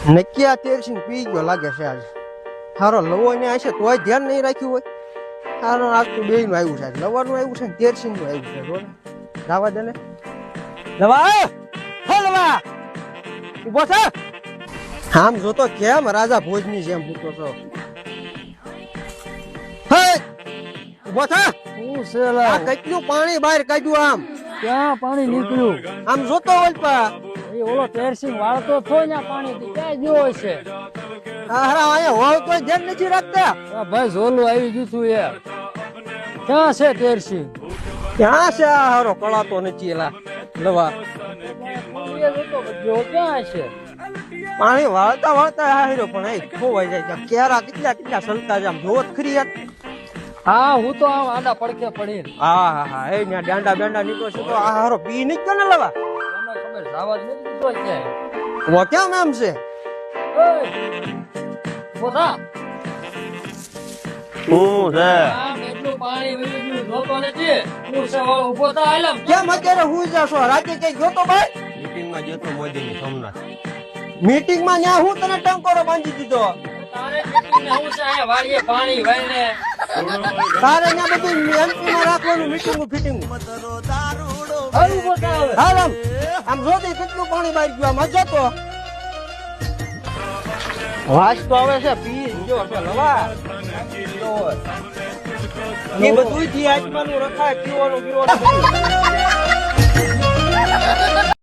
નક્કી આ તેરસિંગ પી ગયો લાગે છે આજે. હારો લવો ને હશે તોય ધ્યાન નહીં રાખ્યું હોય. હારો આખું બે નું આવ્યું છે, લવાનું આવ્યું છે ને તેરસિંગ નું આવ્યું છે. બોલ જવા દે ને લવા, હે લવા ઉભો છે. આમ જોતો કેમ રાજા ભોજની જેમ પૂછતો છો. હે ઉભો છે. શું છે લા? આ કેટલું પાણી બહાર કાઢ્યું આમ. ક્યાં પાણી નીકળ્યું? આમ જોતો વલપા. એ ઓલો તેરસિંગ વાળતો થયો ને પાણી થી ક્યાં ગયો હશે? હારા અહીંયા હોવ તો ધ્યાન નથી રાખતા. આ ભાઈ ઝોલું આવી ગયું તું એ. ક્યાં છે તેરસિંગ? ક્યાં છે આ હારો કળાતો નથી એલા લવા. ક્યાં છે? પાણી વાળતા વાળતા હાર્યો પણ એ ખોવાઈ જાય છે. કેરા કેટલા કેટલા સલતા છે આમ જોવો જ ખરી યાર. હા હું તો આમ આડા પડખે પડી. હા હા હા એ ન્યા દાંડા બેંડા નીકળો છે તો આ હારો પી નહીં ગયો ને લવા. ખબર જવા જ નથી દીધો છે. વો કેમ એમ છે? બોધા શું છે? આમ એટલું પાણી વહી ગયું જોતો નથી. હું છે વાળો ઊભો થા આલમ. કેમ અત્યારે હું જાશો? રાતે કઈ ગયો તો ભાઈ? મીટિંગ માં જતો મોદીની સોમનાથ. મીટિંગ માં ન્યા હું તને ટંકોરો બાંધી દીધો. તારે મીટિંગ ને હું છે અહીંયા વાડીએ પાણી વહીને. તારે ન્યા બધું એમપી માં રાખવાનું મીટિંગ ફિટિંગ. હવે ઊભો થા હવે. હાલ આમ જોતી કેટલું પાણી બહાર ગયું આમ જતો. વાસ તો આવે છે પી ગયો છે લવા. એ બધું થી આત્માનું રખાય પીવાનું પીવાનું.